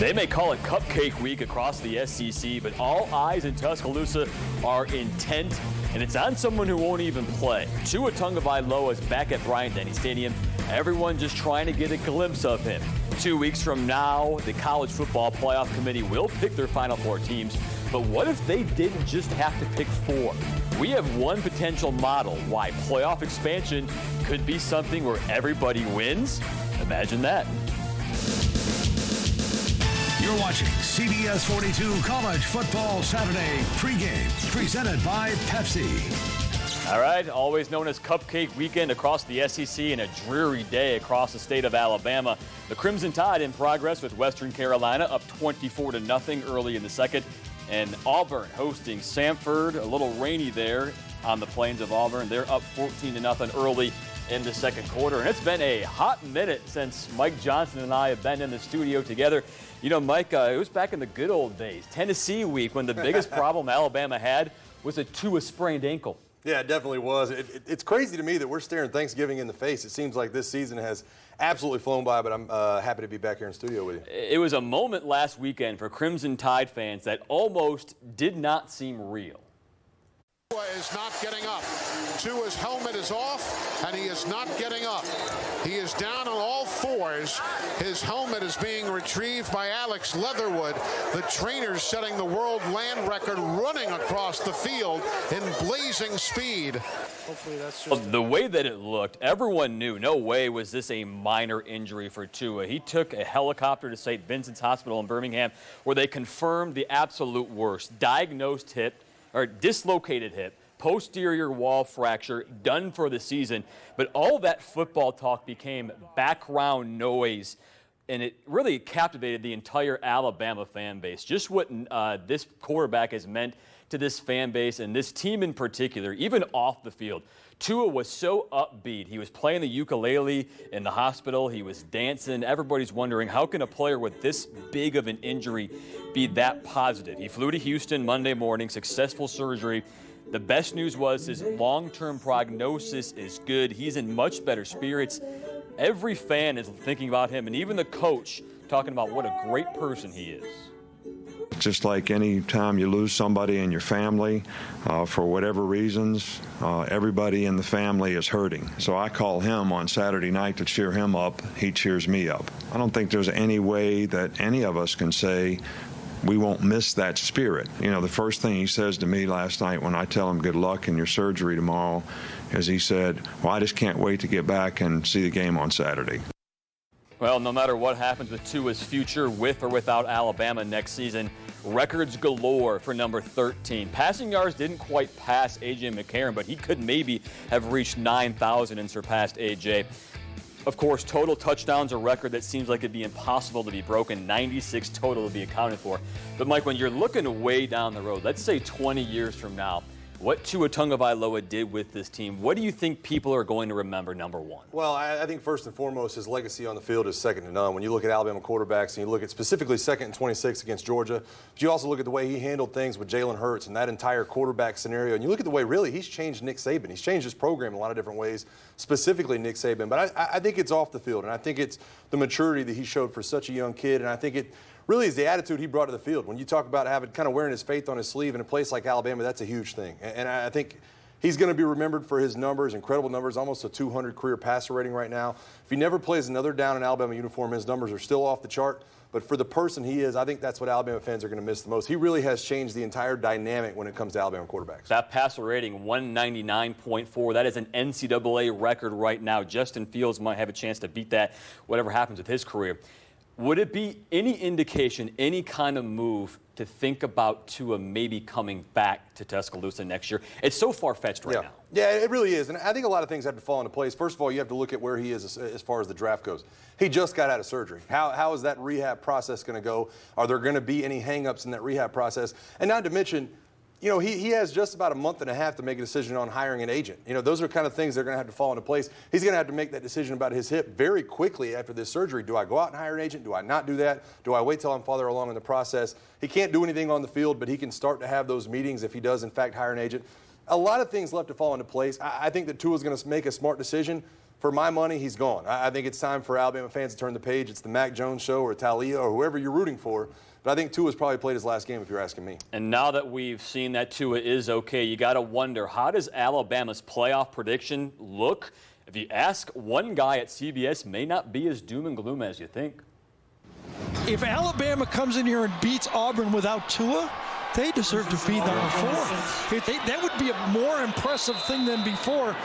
They may call it Cupcake Week across the SEC, but all eyes in Tuscaloosa are intent, and it's on someone who won't even play. Tua Tagovailoa is back at Bryant-Denny Stadium. Everyone just trying to get a glimpse of him. 2 weeks from now, the College Football Playoff Committee will pick their Final Four teams. But what if they didn't just have to pick 4? We have one potential model why playoff expansion could be something where everybody wins. Imagine that. You're watching CBS 42 College Football Saturday pregame, presented by Pepsi. All right, always known as Cupcake Weekend across the SEC and a dreary day across the state of Alabama. The Crimson Tide in progress with Western Carolina up 24-0 early in the second. And Auburn hosting Samford, a little rainy there on the plains of Auburn. They're up 14-0 early in the second quarter. And it's been a hot minute since Mike Johnson and I have been in the studio together. You know, Mike, it was back in the good old days, Tennessee week, when the biggest problem Alabama had was a Tua sprained ankle. Yeah, it definitely was. It's crazy to me that we're staring Thanksgiving in the face. It seems like this season has absolutely flown by, but I'm happy to be back here in studio with you. It was a moment last weekend for Crimson Tide fans that almost did not seem real. Tua is not getting up. Tua's helmet is off, and he is not getting up. He is down on all fours. His helmet is being retrieved by Alex Leatherwood, the trainer setting the world land record running across the field in blazing speed. Hopefully that's just... The way that it looked, everyone knew no way was this a minor injury for Tua. He took a helicopter to St. Vincent's Hospital in Birmingham where they confirmed the absolute worst. Diagnosed hip, or dislocated hip, posterior wall fracture, done for the season. But all that football talk became background noise, and it really captivated the entire Alabama fan base. Just what this quarterback has meant to this fan base and this team in particular, even off the field. Tua was so upbeat. He was playing the ukulele in the hospital. He was dancing. Everybody's wondering, how can a player with this big of an injury be that positive? He flew to Houston Monday morning, successful surgery. The best news was his long-term prognosis is good. He's in much better spirits. Every fan is thinking about him, and even the coach talking about what a great person he is. Just like any time you lose somebody in your family, for whatever reasons, everybody in the family is hurting. So I call him on Saturday night to cheer him up. He cheers me up. I don't think there's any way that any of us can say we won't miss that spirit. You know, the first thing he says to me last night when I tell him good luck in your surgery tomorrow is he said, well, I just can't wait to get back and see the game on Saturday. Well, no matter what happens with Tua's future, with or without Alabama next season, records galore for number 13. Passing yards didn't quite pass A.J. McCarron, but he could maybe have reached 9,000 and surpassed A.J. Of course, total touchdowns, a record that seems like it'd be impossible to be broken. 96 total to be accounted for. But, Mike, when you're looking way down the road, let's say 20 years from now, what Tua Tagovailoa did with this team, what do you think people are going to remember, number one? Well, I think first and foremost, his legacy on the field is second to none. When you look at Alabama quarterbacks and you look at specifically 2nd and 26 against Georgia, but you also look at the way he handled things with Jalen Hurts and that entire quarterback scenario, and you look at the way really he's changed Nick Saban. He's changed his program in a lot of different ways, specifically Nick Saban. But I think it's off the field, and I think it's the maturity that he showed for such a young kid, and I think it really is the attitude he brought to the field. When you talk about having kind of wearing his faith on his sleeve in a place like Alabama, that's a huge thing. And I think he's going to be remembered for his numbers, incredible numbers, almost a 200 career passer rating right now. If he never plays another down in Alabama uniform, his numbers are still off the chart. But for the person he is, I think that's what Alabama fans are going to miss the most. He really has changed the entire dynamic when it comes to Alabama quarterbacks. That passer rating, 199.4. That is an NCAA record right now. Justin Fields might have a chance to beat that, whatever happens with his career. Would it be any indication, any kind of move to think about Tua maybe coming back to Tuscaloosa next year? It's so far-fetched right now. Yeah, it really is. And I think a lot of things have to fall into place. First of all, you have to look at where he is as far as the draft goes. He just got out of surgery. How is that rehab process going to go? Are there going to be any hang-ups in that rehab process? And not to mention, you know, he has just about a month and a half to make a decision on hiring an agent. You know, those are kind of things that are going to have to fall into place. He's going to have to make that decision about his hip very quickly after this surgery. Do I go out and hire an agent? Do I not do that? Do I wait till I'm farther along in the process? He can't do anything on the field, but he can start to have those meetings if he does, in fact, hire an agent. A lot of things left to fall into place. I think that Tua's going to make a smart decision. for my money, he's gone. I think it's time for Alabama fans to turn the page. It's the Mac Jones show or Talia or whoever you're rooting for. But I think Tua's probably played his last game if you're asking me. And now that we've seen that Tua is okay, you got to wonder, how does Alabama's playoff prediction look? If you ask one guy at CBS, may not be as doom and gloom as you think. If Alabama comes in here and beats Auburn without Tua, they deserve to be number 4. That would be a more impressive thing than before.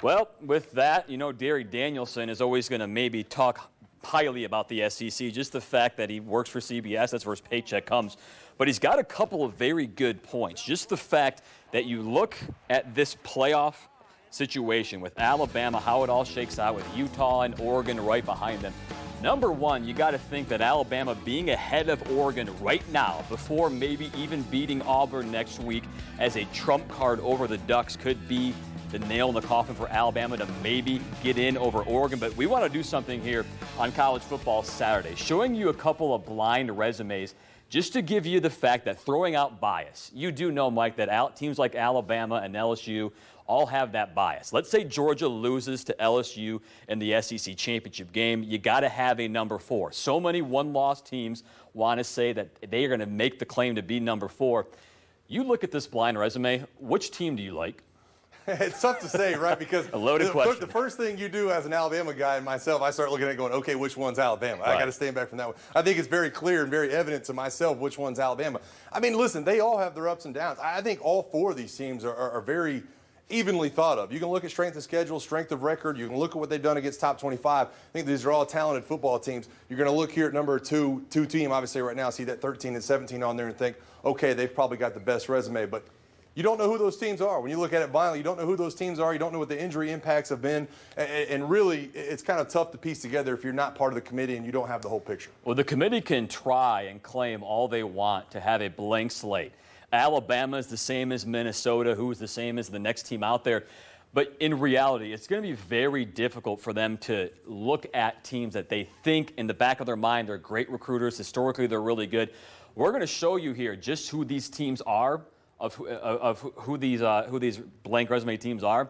Well, with that, Derry Danielson is always going to maybe talk highly about the SEC, just the fact that he works for CBS, that's where his paycheck comes. But he's got a couple of very good points. Just the fact that you look at this playoff situation with Alabama, how it all shakes out with Utah and Oregon right behind them. Number one, you got to think that Alabama being ahead of Oregon right now, before maybe even beating Auburn next week as a trump card over the Ducks, could be the nail in the coffin for Alabama to maybe get in over Oregon. But we want to do something here on College Football Saturday, showing you a couple of blind resumes just to give you the fact that throwing out bias. You do know, Mike, that teams like Alabama and LSU all have that bias. Let's say Georgia loses to LSU in the SEC championship game. You got to have a number 4. So many one-loss teams want to say that they are going to make the claim to be number 4. You look at this blind resume, which team do you like? It's tough to say, right? Because a loaded question. The first thing you do as an Alabama guy and myself, I start looking at it going, okay, which one's Alabama? Right. I got to stand back from that one. I think it's very clear and very evident to myself which one's Alabama. I mean, listen, they all have their ups and downs. I think all 4 of these teams are very evenly thought of. You can look at strength of schedule, strength of record. You can look at what they've done against top 25. I think these are all talented football teams. You're going to look here at number 2 team, obviously right now, see that 13 and 17 on there and think, okay, they've probably got the best resume. But you don't know who those teams are. When you look at it blindly, you don't know who those teams are. You don't know what the injury impacts have been. And really, it's kind of tough to piece together if you're not part of the committee and you don't have the whole picture. Well, the committee can try and claim all they want to have a blank slate. Alabama is the same as Minnesota, who is the same as the next team out there. But in reality, it's going to be very difficult for them to look at teams that they think in the back of their mind they're great recruiters. Historically, they're really good. We're going to show you here just who these teams are, of who these blank resume teams are.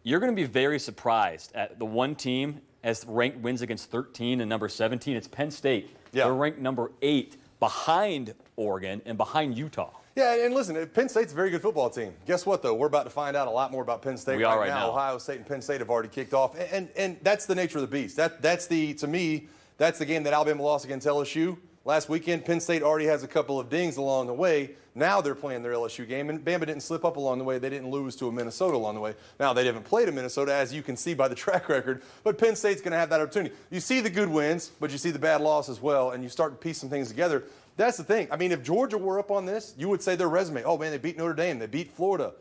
You're going to be very surprised at the one team as ranked wins against 13 and number 17. It's Penn State. Yeah. They're ranked number 8 behind Oregon and behind Utah. Yeah, and listen, Penn State's a very good football team. Guess what, though? We're about to find out a lot more about Penn State right now. Ohio State and Penn State have already kicked off, and that's the nature of the beast. To me, that's the game that Alabama lost against LSU last weekend. Penn State already has a couple of dings along the way. Now they're playing their LSU game, and Bama didn't slip up along the way. They didn't lose to a Minnesota along the way. Now, they haven't played a Minnesota, as you can see by the track record, but Penn State's going to have that opportunity. You see the good wins, but you see the bad loss as well, and you start to piece some things together. That's the thing. I mean, if Georgia were up on this, you would say their resume, oh, man, they beat Notre Dame. They beat Florida.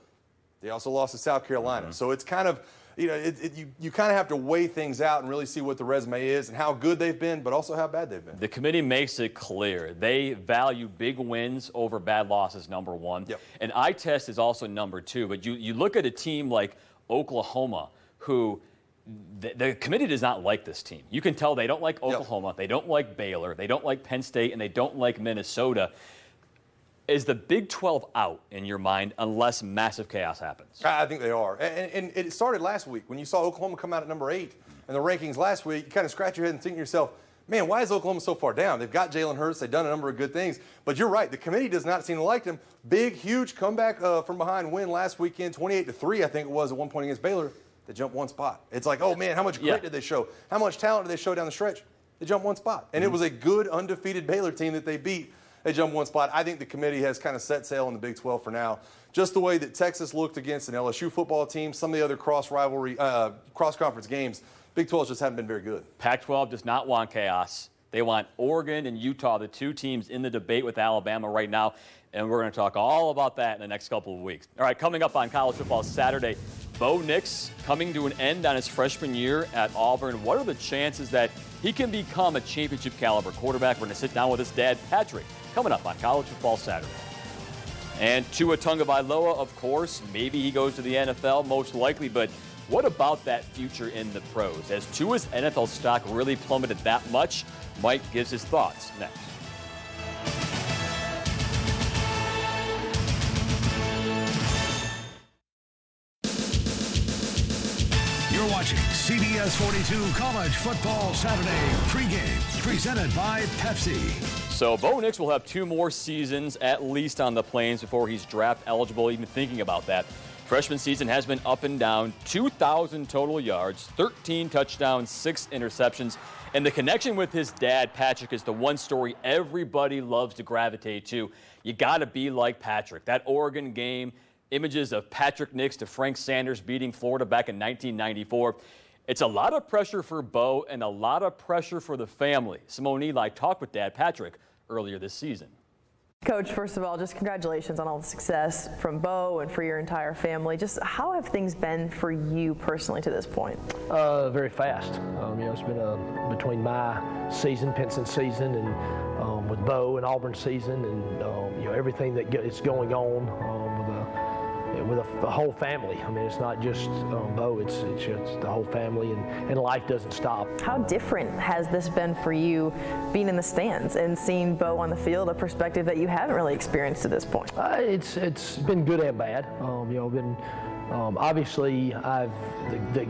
They also lost to South Carolina. Mm-hmm. So it's kind of, you kind of have to weigh things out and really see what the resume is and how good they've been, but also how bad they've been. The committee makes it clear. They value big wins over bad losses, number 1. Yep. And eye test is also number 2. But you look at a team like Oklahoma, who the committee does not like this team. You can tell they don't like Oklahoma, they don't like Baylor, they don't like Penn State, and they don't like Minnesota. Is the Big 12 out in your mind unless massive chaos happens? I think they are. And it started last week. When you saw Oklahoma come out at number 8 in the rankings last week, you kind of scratch your head and think to yourself, man, why is Oklahoma so far down? They've got Jalen Hurts. They've done a number of good things. But you're right. The committee does not seem to like them. Big, huge comeback from behind win last weekend, 28-3, I think it was at one point against Baylor. They jumped one spot. It's like, oh, man, how much grit did they show? How much talent did they show down the stretch? They jumped one spot. And it was a good, undefeated Baylor team that they beat. They jumped one spot. I think the committee has kind of set sail in the Big 12 for now. Just the way that Texas looked against an LSU football team, some of the other cross-conference games, Big 12 just haven't been very good. Pac-12 does not want chaos. They want Oregon and Utah, the 2 teams in the debate with Alabama right now. And we're going to talk all about that in the next couple of weeks. All right, coming up on College Football Saturday, Bo Nix coming to an end on his freshman year at Auburn. What are the chances that he can become a championship caliber quarterback? We're going to sit down with his dad, Patrick, coming up on College Football Saturday. And Tua Tagovailoa, of course, maybe he goes to the NFL, most likely, but what about that future in the pros? Has Tua's NFL stock really plummeted that much? Mike gives his thoughts next. You're watching CBS 42 College Football Saturday pregame, presented by Pepsi. So Bo Nix will have 2 more seasons at least on the Plains before he's draft eligible, even thinking about that. Freshman season has been up and down, 2,000 total yards, 13 touchdowns, 6 interceptions. And the connection with his dad, Patrick, is the one story everybody loves to gravitate to. You got to be like Patrick. That Oregon game, images of Patrick Nix to Frank Sanders beating Florida back in 1994. It's a lot of pressure for Bo and a lot of pressure for the family. Simone Eli talked with Dad Patrick earlier this season. Coach, first of all, just congratulations on all the success from Bo and for your entire family. Just how have things been for you personally to this point? Very fast. It's been between my season, Pinson season, and with Bo and Auburn season, and everything that is going on with the whole family. I mean, it's not just Bo, it's the whole family, and life doesn't stop. How different has this been for you being in the stands and seeing Bo on the field, a perspective that you haven't really experienced to this point? It's been good and bad. Obviously, I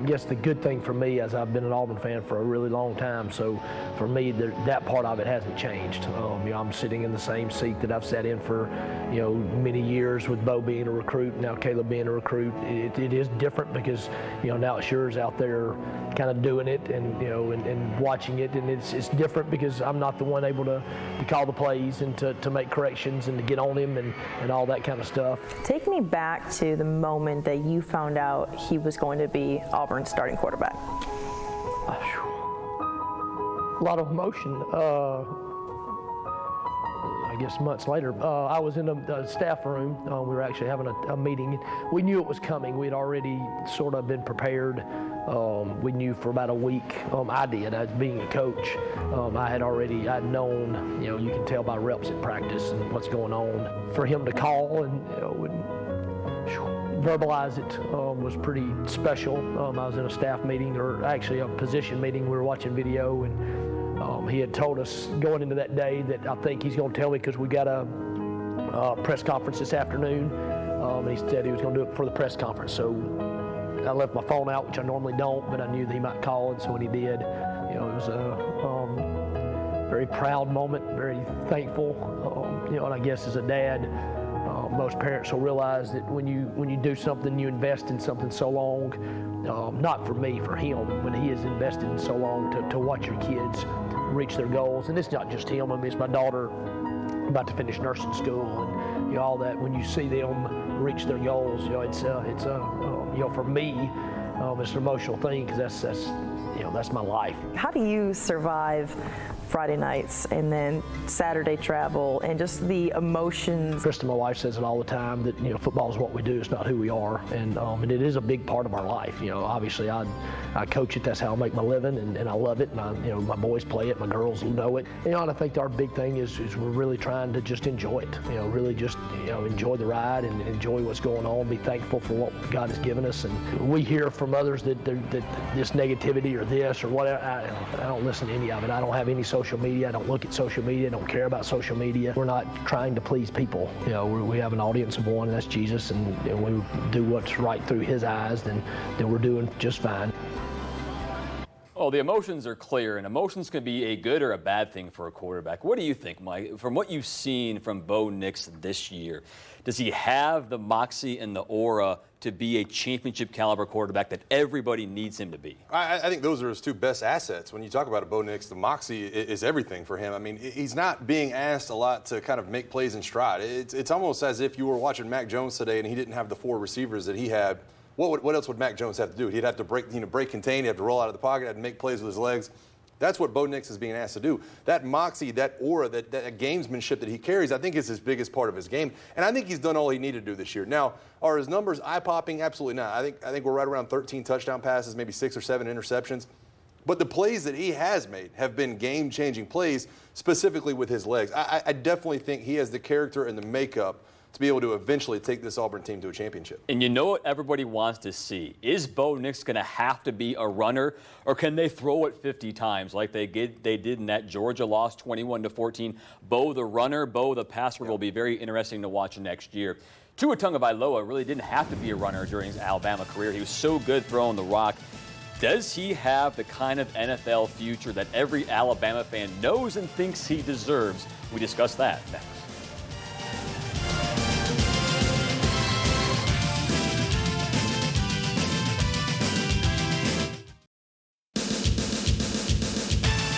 guess the good thing for me is I've been an Auburn fan for a really long time, so for me, that part of it hasn't changed. I'm sitting in the same seat that I've sat in for, many years with Bo being a recruit, now Caleb being a recruit. It is different because, now it's yours out there kind of doing it and watching it, and it's different because I'm not the one able to call the plays and to make corrections and to get on him and all that kind of stuff. Take me back to the moment that you found out he was going to be Auburn's starting quarterback. A lot of emotion. I guess months later, I was in the staff room. We were actually having a meeting. We knew it was coming. We had already sort of been prepared. We knew for about a week. I did. As being a coach, I'd known. You can tell by reps at practice and what's going on. For him to call and verbalize it was pretty special. I was in a staff meeting, or actually a position meeting. We were watching video, and he had told us going into that day that I think he's going to tell me because we got a press conference this afternoon, and he said he was going to do it for the press conference. So I left my phone out, which I normally don't, but I knew that he might call, and so when he did, it was a very proud moment, very thankful. And I guess as a dad, most parents will realize that when you do something, you invest in something so long, not for me, for him, when he has invested in so long to watch your kids reach their goals. And it's not just him. I mean, it's my daughter about to finish nursing school, and all that. When you see them reach their goals, it's for me, it's an emotional thing because that's my life. How do you survive Friday nights and then Saturday travel and just the emotions? Krista, my wife, says it all the time that football is what we do, it's not who we are, and it is a big part of our life. Obviously I coach it, that's how I make my living, and I love it, and my boys play it, my girls know it. And I think our big thing is we're really trying to just enjoy it. Really just enjoy the ride and enjoy what's going on, be thankful for what God has given us. And we hear from others that this negativity or this or whatever, I don't listen to any of it. I don't have any social media. I don't look at social media. I don't care about social media. We're not trying to please people. We have an audience of one, and that's Jesus, and we do what's right through his eyes, then we're doing just fine. Oh, the emotions are clear, and emotions can be a good or a bad thing for a quarterback. What do you think, Mike? From what you've seen from Bo Nix this year, does he have the moxie and the aura to be a championship caliber quarterback that everybody needs him to be? I think those are his 2 best assets. When you talk about Bo Nix, the moxie is everything for him. I mean, he's not being asked a lot to kind of make plays in stride. It's almost as if you were watching Mac Jones today and he didn't have the 4 receivers that he had. What else would Mac Jones have to do? He'd have to break contain, he'd have to roll out of the pocket, have to make plays with his legs. That's what Bo Nix is being asked to do. That moxie, that aura, that gamesmanship that he carries, I think is his biggest part of his game. And I think he's done all he needed to do this year. Now, are his numbers eye-popping? Absolutely not. I think we're right around 13 touchdown passes, maybe 6 or 7 interceptions. But the plays that he has made have been game-changing plays, specifically with his legs. I definitely think he has the character and the makeup to be able to eventually take this Auburn team to a championship. And you know what everybody wants to see? Is Bo Nix going to have to be a runner, or can they throw it 50 times like they did in that Georgia loss 21-14? Bo the runner, Bo the passer will be very interesting to watch next year. Tua Tagovailoa really didn't have to be a runner during his Alabama career. He was so good throwing the rock. Does he have the kind of NFL future that every Alabama fan knows and thinks he deserves? We discuss that next.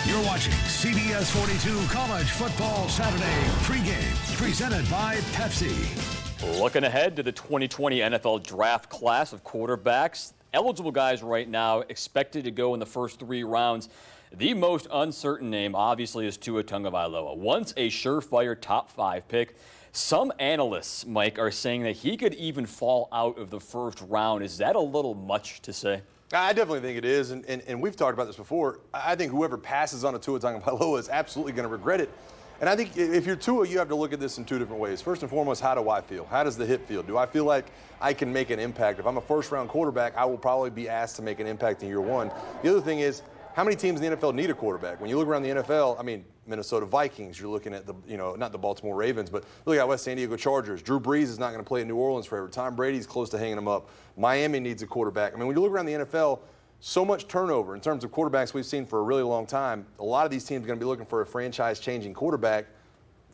You're watching CBS 42 College Football Saturday pregame, presented by Pepsi. Looking ahead to the 2020 NFL draft class of quarterbacks. Eligible guys right now expected to go in the first 3 rounds. The most uncertain name, obviously, is Tua Tagovailoa. Once a surefire top 5 pick, some analysts, Mike, are saying that he could even fall out of the first round. Is that a little much to say? I definitely think it is, and we've talked about this before. I think whoever passes on a Tua Tagovailoa is absolutely going to regret it. And I think if you're Tua, you have to look at this in 2 different ways. First and foremost, how do I feel? How does the hip feel? Do I feel like I can make an impact? If I'm a first-round quarterback, I will probably be asked to make an impact in year 1. The other thing is, how many teams in the NFL need a quarterback? When you look around the NFL, I mean, Minnesota Vikings, you're looking at the, not the Baltimore Ravens, but look at West San Diego Chargers. Drew Brees is not going to play in New Orleans forever. Tom Brady's close to hanging him up. Miami needs a quarterback. I mean, when you look around the NFL, so much turnover in terms of quarterbacks we've seen for a really long time. A lot of these teams are going to be looking for a franchise-changing quarterback.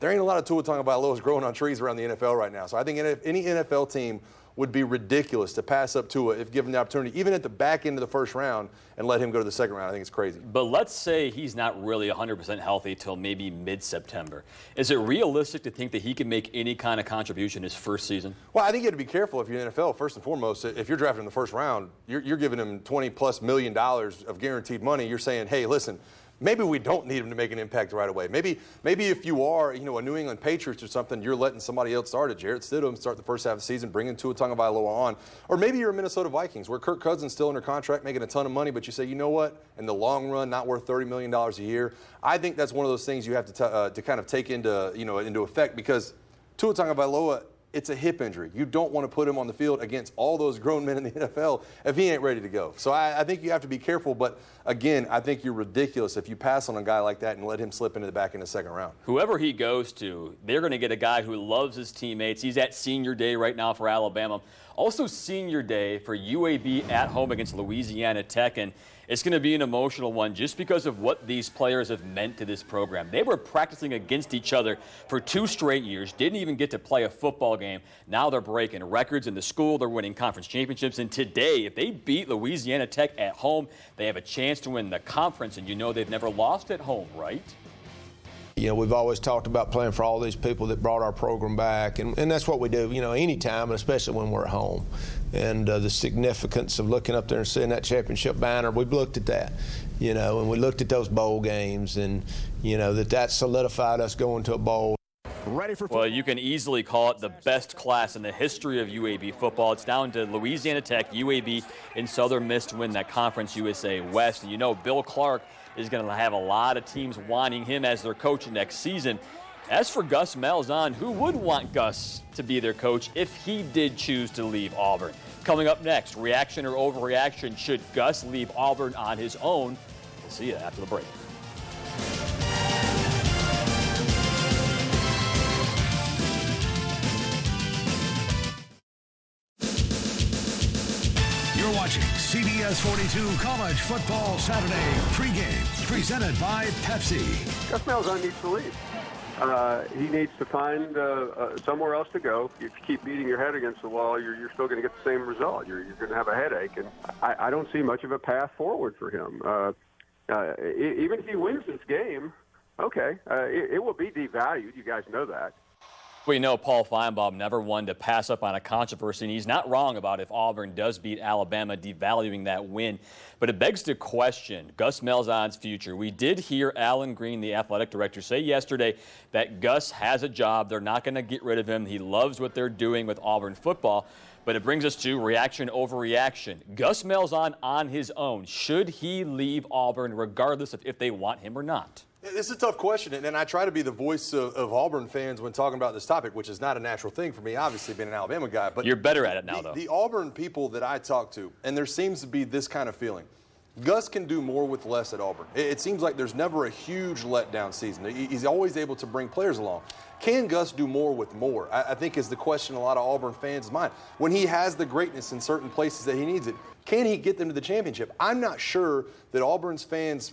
There ain't a lot of Tua Tagovailoas growing on trees around the NFL right now. So I think any NFL team would be ridiculous to pass up Tua if given the opportunity, even at the back end of the first round, and let him go to the second round. I think it's crazy. But let's say he's not really 100% healthy till maybe mid-September. Is it realistic to think that he can make any kind of contribution his first season? Well, I think you have to be careful if you're in the NFL. First and foremost, if you're drafting in the first round, you're giving him $20+ million of guaranteed money. You're saying, hey, listen, maybe we don't need him to make an impact right away. Maybe if you are, a New England Patriots or something, you're letting somebody else start it. Jarrett Stidham start the first half of the season, bringing Tua Tagovailoa on. Or maybe you're a Minnesota Vikings, where Kirk Cousins still under contract, making a ton of money, but you say, you know what? In the long run, not worth $30 million a year. I think that's one of those things you have to kind of take into effect, because Tua Tagovailoa, it's a hip injury. You don't want to put him on the field against all those grown men in the NFL if he ain't ready to go. So I think you have to be careful. But, again, I think you're ridiculous if you pass on a guy like that and let him slip into the back in the second round. Whoever he goes to, they're going to get a guy who loves his teammates. He's at senior day right now for Alabama. Also senior day for UAB at home against Louisiana Tech. And it's going to be an emotional one just because of what these players have meant to this program. They were practicing against each other for 2 straight years, didn't even get to play a football game. Now they're breaking records in the school. They're winning conference championships. And today, if they beat Louisiana Tech at home, they have a chance to win the conference. And they've never lost at home, right? We've always talked about playing for all these people that brought our program back, and that's what we do, anytime, especially when we're at home. And the significance of looking up there and seeing that championship banner, we've looked at that, and we looked at those bowl games, and, that solidified us going to a bowl. Well, you can easily call it the best class in the history of UAB football. It's down to Louisiana Tech, UAB, and Southern Miss to win that Conference USA West. And Bill Clark is going to have a lot of teams wanting him as their coach next season. As for Gus Malzahn, who would want Gus to be their coach if he did choose to leave Auburn? Coming up next, reaction or overreaction, should Gus leave Auburn on his own? We'll see you after the break. You're watching CBS 42 College Football Saturday pregame, presented by Pepsi. Gus Malzahn needs to leave. He needs to find somewhere else to go. If you keep beating your head against the wall, you're still going to get the same result. You're going to have a headache, and I don't see much of a path forward for him. Even if he wins this game, okay, it will be devalued. You guys know that. We know Paul Feinbaum never one to pass up on a controversy, and he's not wrong about if Auburn does beat Alabama, devaluing that win. But it begs to question Gus Malzahn's future. We did hear Alan Green, the athletic director, say yesterday that Gus has a job. They're not going to get rid of him. He loves what they're doing with Auburn football. But it brings us to reaction overreaction. Gus Malzahn on his own. Should he leave Auburn regardless of if they want him or not? It's a tough question, and I try to be the voice of Auburn fans when talking about this topic, which is not a natural thing for me, obviously, being an Alabama guy. But you're better at it now, though. The Auburn people that I talk to, and there seems to be this kind of feeling. Gus can do more with less at Auburn. It seems like there's never a huge letdown season. He's always able to bring players along. Can Gus do more with more? I think is the question a lot of Auburn fans' mind. When he has the greatness in certain places that he needs it, can he get them to the championship? I'm not sure that Auburn's fans,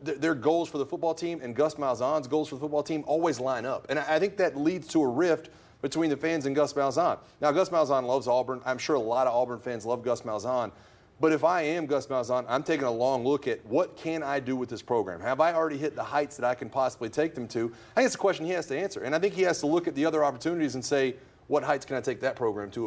their goals for the football team and Gus Malzahn's goals for the football team always line up. And I think that leads to a rift between the fans and Gus Malzahn. Now, Gus Malzahn loves Auburn. I'm sure a lot of Auburn fans love Gus Malzahn. But if I am Gus Malzahn, I'm taking a long look at what can I do with this program? Have I already hit the heights that I can possibly take them to? I think it's a question he has to answer. And I think he has to look at the other opportunities and say, what heights can I take that program to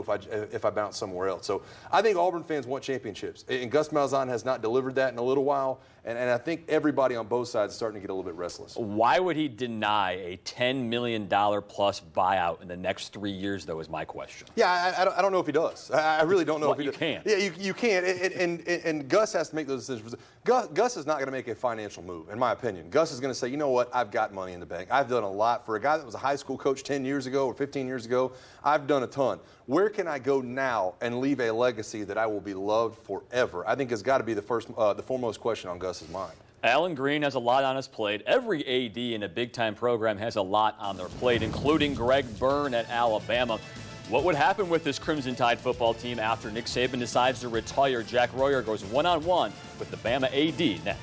if I bounce somewhere else? So I think Auburn fans want championships. And Gus Malzahn has not delivered that in a little while. And I think everybody on both sides is starting to get a little bit restless. Why would he deny a $10 million plus buyout in the next 3 years, though, is my question. Yeah, I don't know if he does. I really don't know if he does. You can't. Yeah, you can't. And Gus has to make those decisions. Gus is not going to make a financial move, in my opinion. Gus is going to say, you know what, I've got money in the bank. I've done a lot. For a guy that was a high school coach 10 years ago or 15 years ago, I've done a ton. Where can I go now and leave a legacy that I will be loved forever? I think has got to be the foremost question on Gus's mind. Alan Green has a lot on his plate. Every AD in a big-time program has a lot on their plate, including Greg Byrne at Alabama. What would happen with this Crimson Tide football team after Nick Saban decides to retire? Jack Royer goes one-on-one with the Bama AD next.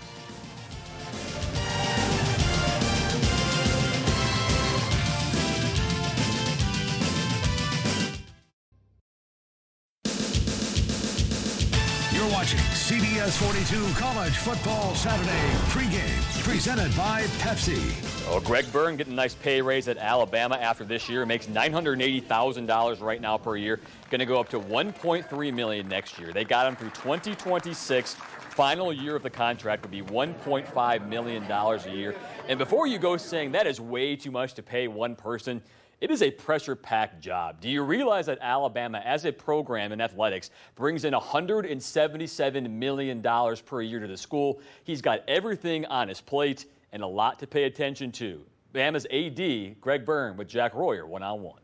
You're watching CBS 42 College Football Saturday pregame, presented by Pepsi. Well, Greg Byrne getting a nice pay raise at Alabama after this year. Makes $980,000 right now per year. Going to go up to $1.3 million next year. They got him through 2026. Final year of the contract would be $1.5 million a year. And before you go saying that is way too much to pay one person, it is a pressure-packed job. Do you realize that Alabama, as a program in athletics, brings in $177 million per year to the school? He's got everything on his plate and a lot to pay attention to. Bama's AD, Greg Byrne, with Jack Royer, one-on-one.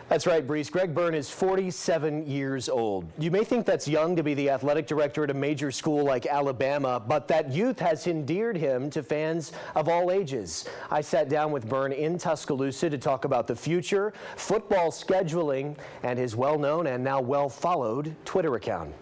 That's right, Brees. Greg Byrne is 47 years old. You may think that's young to be the athletic director at a major school like Alabama, but that youth has endeared him to fans of all ages. I sat down with Byrne in Tuscaloosa to talk about the future, football scheduling, and his well-known and now well-followed Twitter account.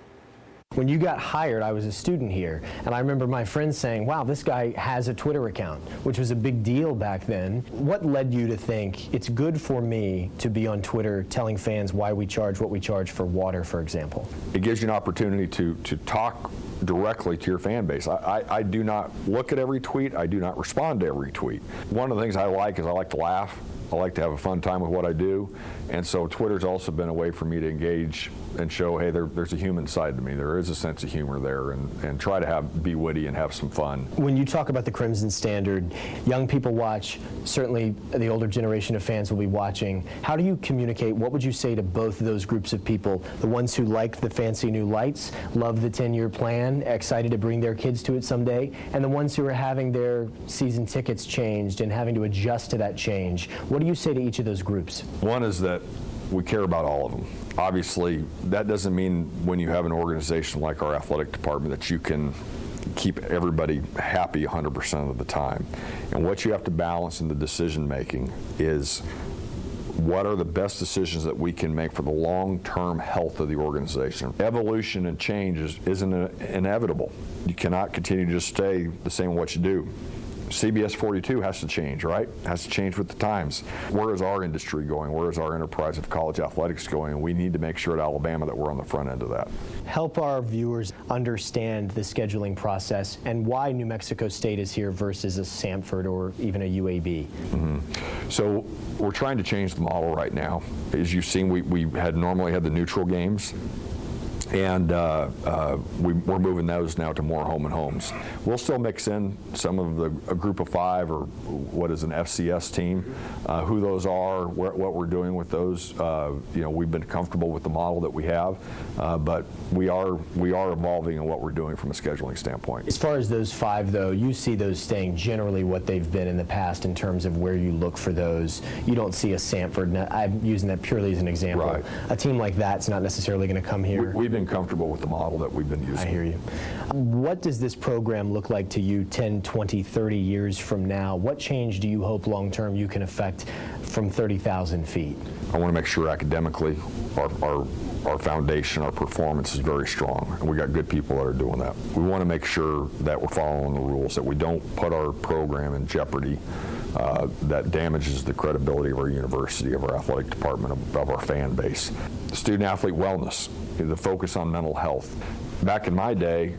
When you got hired, I was a student here, and I remember my friends saying, wow, this guy has a Twitter account, which was a big deal back then. What led you to think it's good for me to be on Twitter telling fans why we charge what we charge for water, for example? It gives you an opportunity to talk directly to your fan base. I do not look at every tweet. I do not respond to every tweet. One of the things I like is I like to laugh. I like to have a fun time with what I do, and so Twitter's also been a way for me to engage and show, hey, there's a human side to me. There is a sense of humor there, and try to be witty and have some fun. When you talk about the Crimson Standard, young people watch, certainly the older generation of fans will be watching. How do you communicate? What would you say to both of those groups of people? The ones who like the fancy new lights, love the 10-year plan, excited to bring their kids to it someday, and the ones who are having their season tickets changed and having to adjust to that change. What do you say to each of those groups? One is that we care about all of them. Obviously, that doesn't mean when you have an organization like our athletic department that you can keep everybody happy 100% of the time. And what you have to balance in the decision making is what are the best decisions that we can make for the long-term health of the organization. Evolution and change isn't inevitable. You cannot continue to just stay the same in what you do. CBS 42 has to change, right? Has to change with the times. Where is our industry going? Where is our enterprise of college athletics going? And we need to make sure at Alabama that we're on the front end of that. Help our viewers understand the scheduling process and why New Mexico State is here versus a Samford or even a UAB. Mm-hmm. So we're trying to change the model right now. As you've seen, we had normally had the neutral games. And we're moving those now to more home and homes. We'll still mix in some of a group of five or what is an FCS team, who those are, what we're doing with those. We've been comfortable with the model that we have, but we are evolving in what we're doing from a scheduling standpoint. As far as those five, though, you see those staying generally what they've been in the past in terms of where you look for those. You don't see a Samford. I'm using that purely as an example. Right. A team like that's not necessarily going to come here. We've been getting comfortable with the model that we've been using. I hear you. What does this program look like to you 10, 20, 30 years from now? What change do you hope long-term you can affect from 30,000 feet? I want to make sure academically our foundation, our performance is very strong, and we got good people that are doing that. We want to make sure that we're following the rules, that we don't put our program in jeopardy that damages the credibility of our university, of our athletic department, of our fan base. Student-athlete wellness, the focus on mental health. Back in my day,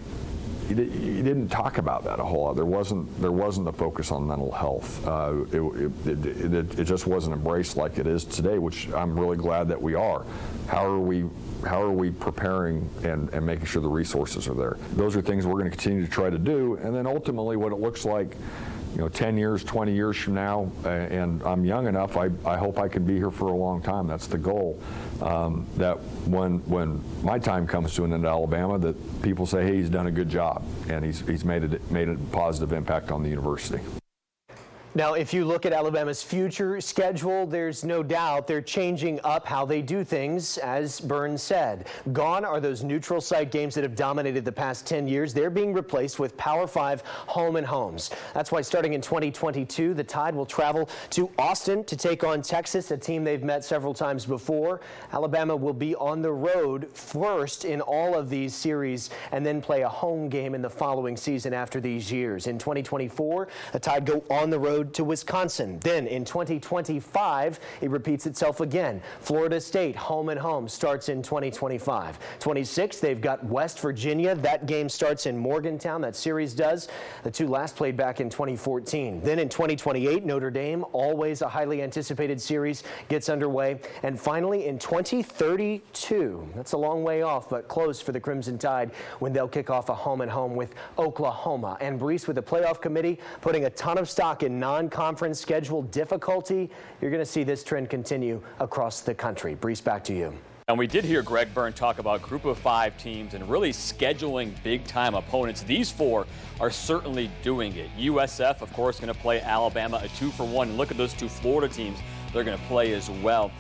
you didn't talk about that a whole lot. There wasn't a focus on mental health. It just wasn't embraced like it is today, which I'm really glad that we are. How are we preparing and making sure the resources are there? Those are things we're going to continue to try to do, and then ultimately what it looks like, 10 years, 20 years from now, and I'm young enough, I hope I can be here for a long time. That's the goal. That when my time comes to an end at Alabama, that people say, hey, he's done a good job, and he's made a positive impact on the university. Now, if you look at Alabama's future schedule, there's no doubt they're changing up how they do things, as Burns said. Gone are those neutral site games that have dominated the past 10 years. They're being replaced with Power 5 home and homes. That's why starting in 2022, the Tide will travel to Austin to take on Texas, a team they've met several times before. Alabama will be on the road first in all of these series and then play a home game in the following season after these years. In 2024, the Tide go on the road to Wisconsin. Then in 2025, it repeats itself again. Florida State, home and home, starts in 2025. 26, they've got West Virginia. That game starts in Morgantown. That series does. The two last played back in 2014. Then in 2028, Notre Dame, always a highly anticipated series, gets underway. And finally, in 2032, that's a long way off, but close for the Crimson Tide, when they'll kick off a home and home with Oklahoma. And Brees, with the playoff committee putting a ton of stock in non-conference schedule difficulty, you're going to see this trend continue across the country. Brees, back to you. And we did hear Greg Byrne talk about group of 5 teams and really scheduling big-time opponents. These 4 are certainly doing it. USF, of course, going to play Alabama, a 2-for-1. And look at those 2 Florida teams they're going to play as well.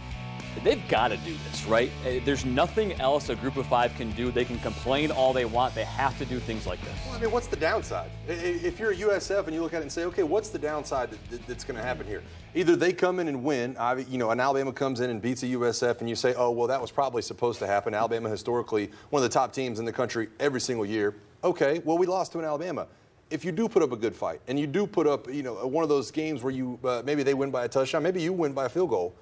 They've got to do this, right? There's nothing else a group of 5 can do. They can complain all they want. They have to do things like this. Well, I mean, what's the downside? If you're a USF and you look at it and say, okay, what's the downside that's going to happen here? Either they come in and win, and Alabama comes in and beats a USF, and you say, oh, well, that was probably supposed to happen. Alabama, historically, one of the top teams in the country every single year. Okay, well, we lost to an Alabama. If you do put up a good fight, and you do put up, one of those games where you maybe they win by a touchdown, maybe you win by a field goal,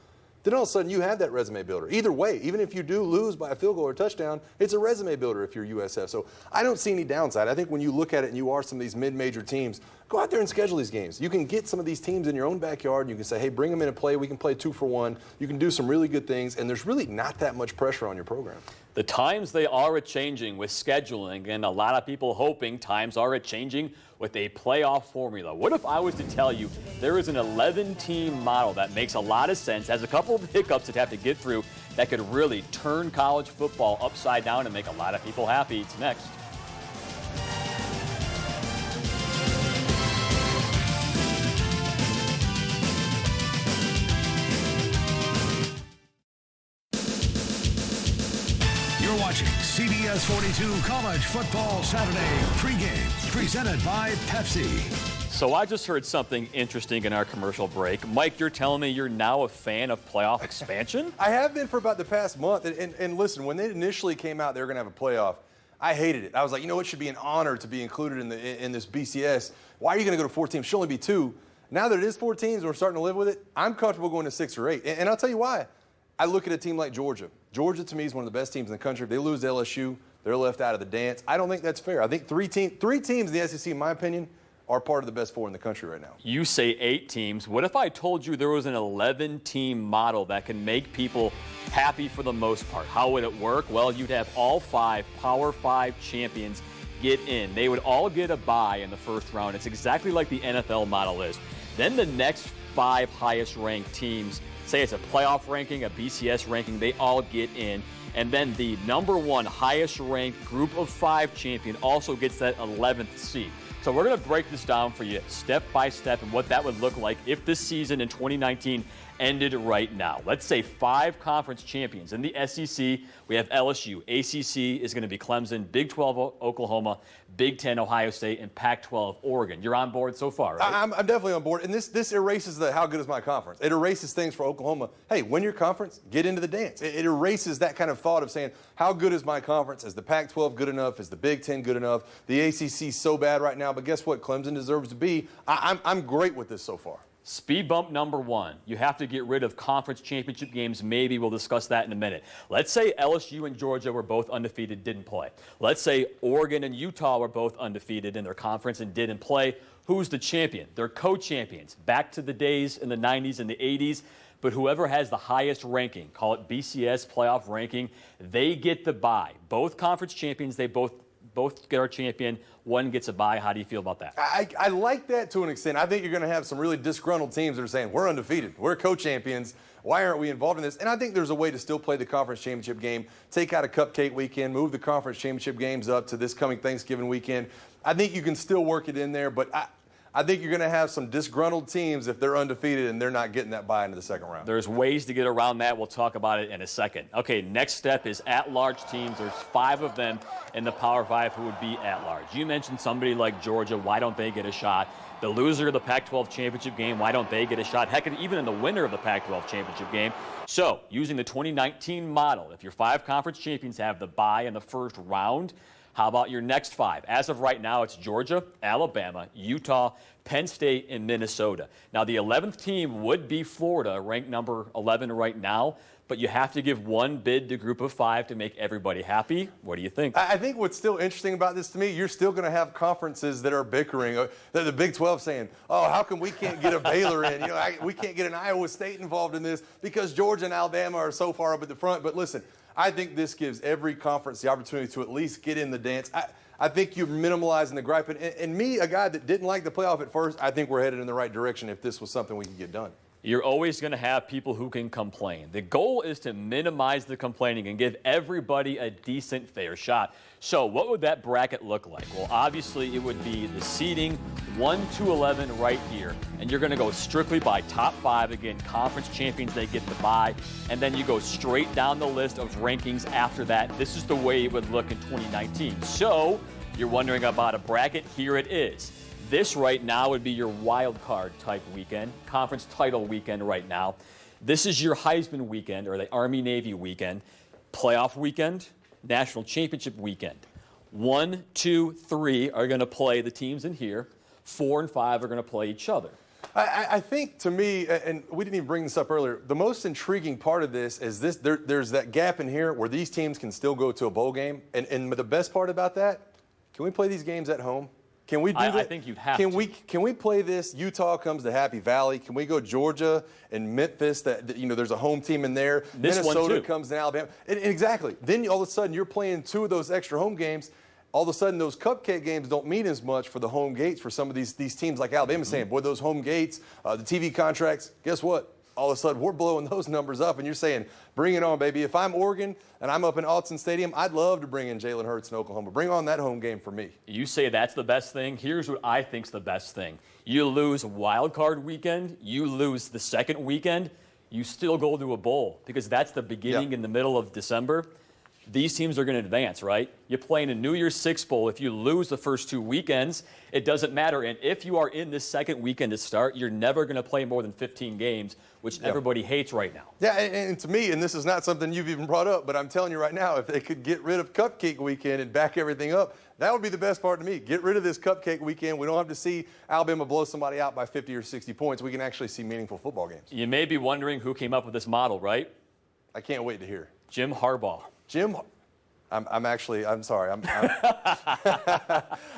then all of a sudden you have that resume builder. Either way, even if you do lose by a field goal or a touchdown, it's a resume builder if you're USF. So I don't see any downside. I think when you look at it and you are some of these mid-major teams, go out there and schedule these games. You can get some of these teams in your own backyard, and you can say, hey, bring them in and play. We can play 2-for-1. You can do some really good things, and there's really not that much pressure on your program. The times they are changing with scheduling, and a lot of people hoping times are changing with a playoff formula. What if I was to tell you there is an 11-team model that makes a lot of sense, has a couple of hiccups that have to get through, that could really turn college football upside down and make a lot of people happy? It's next. You're watching CBS 42 College Football Saturday pregame, presented by Pepsi. So I just heard something interesting in our commercial break. Mike, you're telling me you're now a fan of playoff expansion? I have been for about the past month. And listen, when they initially came out, they were going to have a playoff. I hated it. I was like, it should be an honor to be included in this BCS. Why are you going to go to 4 teams? Should only be 2. Now that it is 4 teams, we're starting to live with it. I'm comfortable going to 6 or 8. And I'll tell you why. I look at a team like Georgia. Georgia, to me, is one of the best teams in the country. If they lose to LSU, they're left out of the dance. I don't think that's fair. I think 3 teams in the SEC, in my opinion, are part of the best 4 in the country right now. You say 8 teams. What if I told you there was an 11-team model that can make people happy for the most part? How would it work? Well, you'd have all 5 Power 5 champions get in. They would all get a bye in the first round. It's exactly like the NFL model is. Then the next 5 highest-ranked teams, say it's a playoff ranking, a BCS ranking, they all get in. And then the number 1 highest-ranked group of 5 champion also gets that 11th seed. So we're going to break this down for you step by step and what that would look like if this season in 2019 ended right now. Let's say 5 conference champions. In the SEC, we have LSU. ACC is going to be Clemson, Big 12 Oklahoma, Big 10 Ohio State, and Pac-12 Oregon. You're on board so far, right? I'm definitely on board. And this erases the how good is my conference. It erases things for Oklahoma. Hey, win your conference, get into the dance. It erases that kind of thought of saying, how good is my conference? Is the Pac-12 good enough? Is the Big 10 good enough? The ACC is so bad right now, but guess what? Clemson deserves to be. I'm great with this so far. Speed bump number 1. You have to get rid of conference championship games. Maybe we'll discuss that in a minute. Let's say LSU and Georgia were both undefeated, didn't play. Let's say Oregon and Utah were both undefeated in their conference and didn't play. Who's the champion? They're co-champions. Back to the days in the 90s and the 80s. But whoever has the highest ranking, call it BCS playoff ranking, they get the bye. Both conference champions, they both get our champion. One gets a bye. How do you feel about that? I like that to an extent. I think you're going to have some really disgruntled teams that are saying, we're undefeated. We're co-champions. Why aren't we involved in this? And I think there's a way to still play the conference championship game, take out a cupcake weekend, move the conference championship games up to this coming Thanksgiving weekend. I think you can still work it in there, but I think you're going to have some disgruntled teams if they're undefeated and they're not getting that bye into the second round. There's ways to get around that. We'll talk about it in a second. Okay, next step is at-large teams. There's 5 of them in the Power 5 who would be at-large. You mentioned somebody like Georgia. Why don't they get a shot? The loser of the Pac-12 championship game, why don't they get a shot? Heck, even in the winner of the Pac-12 championship game. So, using the 2019 model, if your 5 conference champions have the bye in the first round, how about your next 5? As of right now, it's Georgia, Alabama, Utah, Penn State, and Minnesota. Now, the 11th team would be Florida, ranked number 11 right now, but you have to give one bid to Group of 5 to make everybody happy. What do you think? I think what's still interesting about this to me, you're still going to have conferences that are bickering. The Big 12 saying, oh, how come we can't get a Baylor in? We can't get an Iowa State involved in this because Georgia and Alabama are so far up at the front. But listen, I think this gives every conference the opportunity to at least get in the dance. I think you're minimalizing the gripe. And me, a guy that didn't like the playoff at first, I think we're headed in the right direction if this was something we could get done. You're always going to have people who can complain. The goal is to minimize the complaining and give everybody a decent, fair shot. So what would that bracket look like? Well, obviously, it would be the seeding 1 to 11 right here. And you're going to go strictly by top 5. Again, conference champions, they get the bye. And then you go straight down the list of rankings after that. This is the way it would look in 2019. So you're wondering about a bracket. Here it is. This right now would be your wild card type weekend, conference title weekend right now. This is your Heisman weekend or the Army-Navy weekend, playoff weekend, national championship weekend. 1, 2, 3 are going to play the teams in here. 4 and 5 are going to play each other. I think, to me, and we didn't even bring this up earlier, the most intriguing part of this is there's that gap in here where these teams can still go to a bowl game. And the best part about that, can we play these games at home? Can we do that? I think you'd have to. Can we play this? Utah comes to Happy Valley. Can we go Georgia and Memphis? There's a home team in there. This Minnesota comes to Alabama. And exactly. Then all of a sudden you're playing 2 of those extra home games. All of a sudden those cupcake games don't mean as much for the home gates for some of these teams like Alabama saying, boy, those home gates, the TV contracts, guess what? All of a sudden we're blowing those numbers up and you're saying, bring it on, baby. If I'm Oregon and I'm up in Autzen Stadium, I'd love to bring in Jalen Hurts in Oklahoma. Bring on that home game for me. You say that's the best thing. Here's what I think's the best thing. You lose wild card weekend, you lose the second weekend, you still go to a bowl because that's the beginning in the middle of December. These teams are going to advance, right? You play in a New Year's Six Bowl. If you lose the first 2 weekends, it doesn't matter. And if you are in this second weekend to start, you're never going to play more than 15 games, which everybody hates right now. Yeah, and to me, and this is not something you've even brought up, but I'm telling you right now, if they could get rid of Cupcake Weekend and back everything up, that would be the best part to me. Get rid of this Cupcake Weekend. We don't have to see Alabama blow somebody out by 50 or 60 points. We can actually see meaningful football games. You may be wondering who came up with this model, right? I can't wait to hear. Jim Harbaugh. I'm sorry.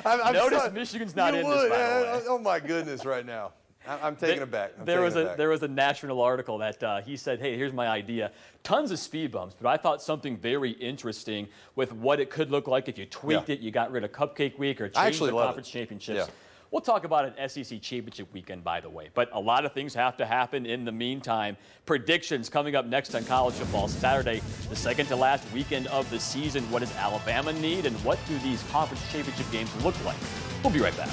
Notice Michigan's not in this, by the way. Oh, my goodness, right now. I'm taking it back. There was a national article that he said, hey, here's my idea. Tons of speed bumps, but I thought something very interesting with what it could look like if you tweaked it, you got rid of Cupcake Week or changed the conference championships. Yeah. We'll talk about an SEC championship weekend, by the way. But a lot of things have to happen in the meantime. Predictions coming up next on college football Saturday, the second to last weekend of the season. What does Alabama need, and what do these conference championship games look like? We'll be right back.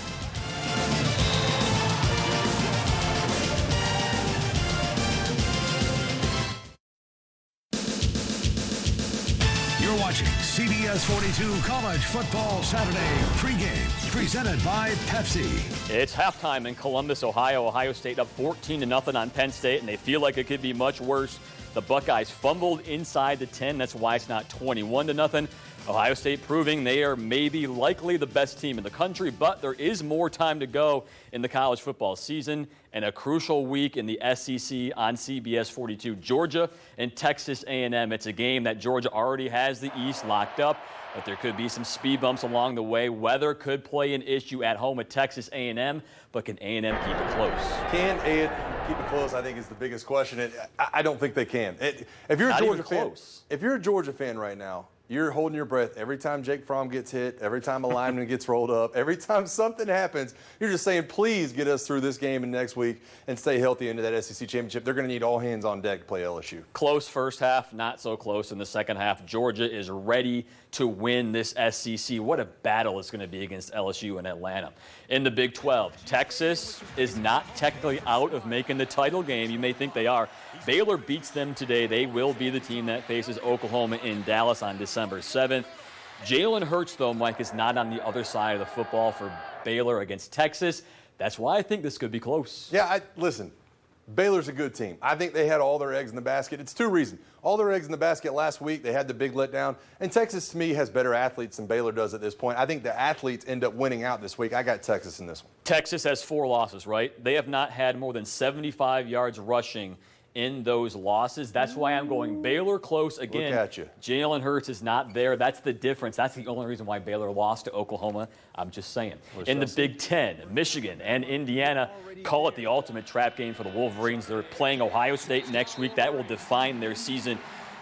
watching CBS 42 College Football Saturday pregame, presented by Pepsi. It's halftime in Columbus, Ohio. Ohio State up 14-0 on Penn State, and they feel like it could be much worse. The Buckeyes fumbled inside the 10. That's why it's not 21-0. Ohio State proving they are maybe likely the best team in the country, but there is more time to go in the college football season and a crucial week in the SEC on CBS 42. Georgia and Texas A&M. It's a game that Georgia already has the East locked up, but there could be some speed bumps along the way. Weather could play an issue at home at Texas A&M, but can A&M keep it close? Can A&M keep it close, I think, is the biggest question. I don't think they can. If you're a Georgia fan right now, you're holding your breath every time Jake Fromm gets hit, every time a lineman gets rolled up, every time something happens. You're just saying, please get us through this game and next week and stay healthy into that SEC championship. They're going to need all hands on deck to play LSU. Close first half, not so close in the second half. Georgia is ready to win this SEC. What a battle it's going to be against LSU in Atlanta. In the Big 12, Texas is not technically out of making the title game. You may think they are. Baylor beats them today. They will be the team that faces Oklahoma in Dallas on December 7th. Jalen Hurts, though, Mike, is not on the other side of the football for Baylor against Texas. That's why I think this could be close. Yeah, listen, Baylor's a good team. I think they had all their eggs in the basket. It's two reasons. All their eggs in the basket last week, they had the big letdown. And Texas, to me, has better athletes than Baylor does at this point. I think the athletes end up winning out this week. I got Texas in this one. Texas has 4 losses, right? They have not had more than 75 yards rushing in those losses. That's why I'm going Baylor close again. Look at you. Jalen Hurts is not there. That's the difference. That's the only reason why Baylor lost to Oklahoma. I'm just saying. In the Big Ten, Michigan and Indiana call it the ultimate trap game for the Wolverines. They're playing Ohio State next week. That will define their season.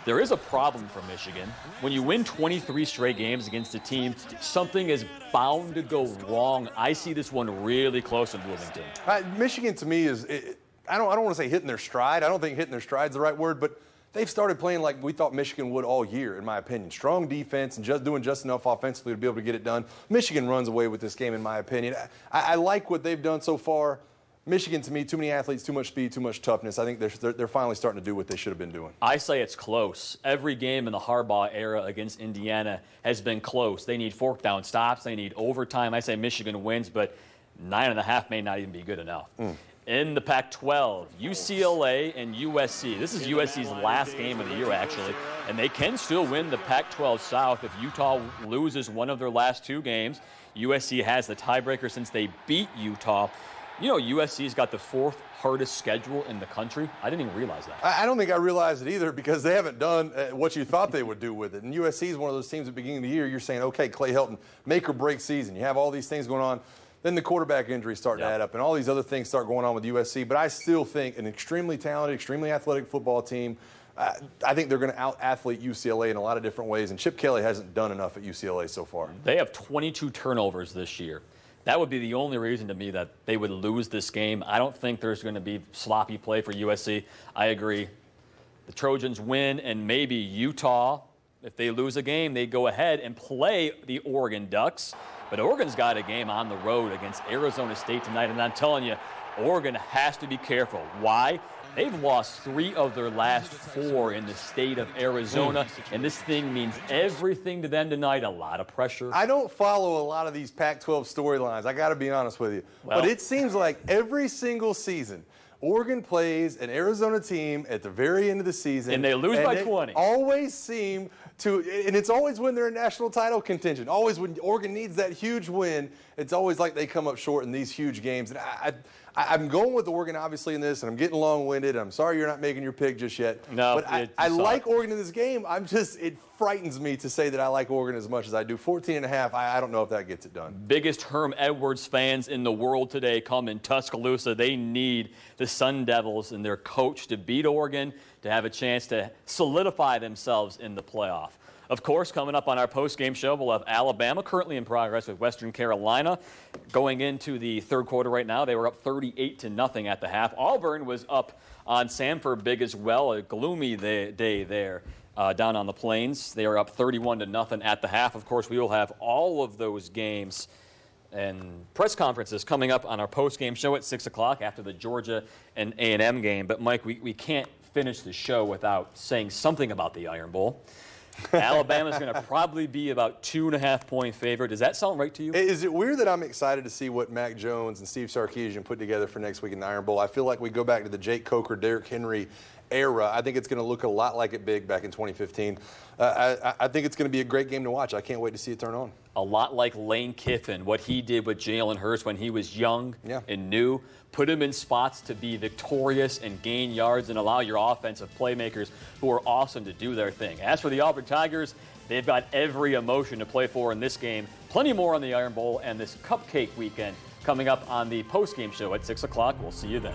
There is a problem for Michigan. When you win 23 straight games against a team, something is bound to go wrong. I see this one really close in Bloomington. Michigan, to me, is I don't want to say hitting their stride. I don't think hitting their stride is the right word, but they've started playing like we thought Michigan would all year, in my opinion. Strong defense and just doing just enough offensively to be able to get it done. Michigan runs away with this game, in my opinion. I like what they've done so far. Michigan, to me, too many athletes, too much speed, too much toughness. I think they're finally starting to do what they should have been doing. I say it's close. Every game in the Harbaugh era against Indiana has been close. They need fourth down stops. They need overtime. I say Michigan wins, but 9.5 may not even be good enough. In the Pac-12, UCLA and USC. This is USC's last game of the year, actually, and they can still win the Pac-12 South if Utah loses one of their last 2 games. USC has the tiebreaker since they beat Utah. You know, USC's got the 4th hardest schedule in the country. I didn't even realize that. I don't think I realized it either because they haven't done what you thought they would do with it. And USC is one of those teams at the beginning of the year, you're saying, okay, Clay Helton, make or break season. You have all these things going on. Then the quarterback injuries start to add up, and all these other things start going on with USC. But I still think an extremely talented, extremely athletic football team. I think they're going to out-athlete UCLA in a lot of different ways, and Chip Kelly hasn't done enough at UCLA so far. They have 22 turnovers this year. That would be the only reason to me that they would lose this game. I don't think there's going to be sloppy play for USC. I agree. The Trojans win, and maybe Utah, if they lose a game, they go ahead and play the Oregon Ducks. But Oregon's got a game on the road against Arizona State tonight, and I'm telling you, Oregon has to be careful. Why? They've lost 3 of their last 4 in the state of Arizona, and this thing means everything to them tonight. A lot of pressure. I don't follow a lot of these Pac-12 storylines. I got to be honest with you. But it seems like every single season, Oregon plays an Arizona team at the very end of the season. And they lose by 20. Always seem to, and it's always when they're in national title contention. Always when Oregon needs that huge win, it's always like they come up short in these huge games. And I'm going with Oregon, obviously, in this, and I'm getting long-winded. I'm sorry you're not making your pick just yet. No, but I like Oregon in this game. It frightens me to say that I like Oregon as much as I do. 14.5, I don't know if that gets it done. Biggest Herm Edwards fans in the world today come in Tuscaloosa. They need the Sun Devils and their coach to beat Oregon to have a chance to solidify themselves in the playoff. Of course, coming up on our post-game show, we'll have Alabama currently in progress with Western Carolina. Going into the third quarter right now, they were up 38-0 at the half. Auburn was up on Samford big as well. A gloomy day there down on the plains. They are up 31-0 at the half. Of course, we will have all of those games and press conferences coming up on our post-game show at 6 o'clock after the Georgia and A&M game. But, Mike, we can't finish the show without saying something about the Iron Bowl. Alabama's going to probably be about 2.5-point favorite. Does that sound right to you? Is it weird that I'm excited to see what Mac Jones and Steve Sarkisian put together for next week in the Iron Bowl? I feel like we go back to the Jake Coker, Derrick Henry era. I think it's going to look a lot like it big back in 2015. I think it's going to be a great game to watch. I can't wait to see it turn on. A lot like Lane Kiffin, what he did with Jalen Hurts when he was young and new. Put him in spots to be victorious and gain yards and allow your offensive playmakers who are awesome to do their thing. As for the Auburn Tigers, they've got every emotion to play for in this game. Plenty more on the Iron Bowl and this Cupcake weekend coming up on the postgame show at 6 o'clock. We'll see you then.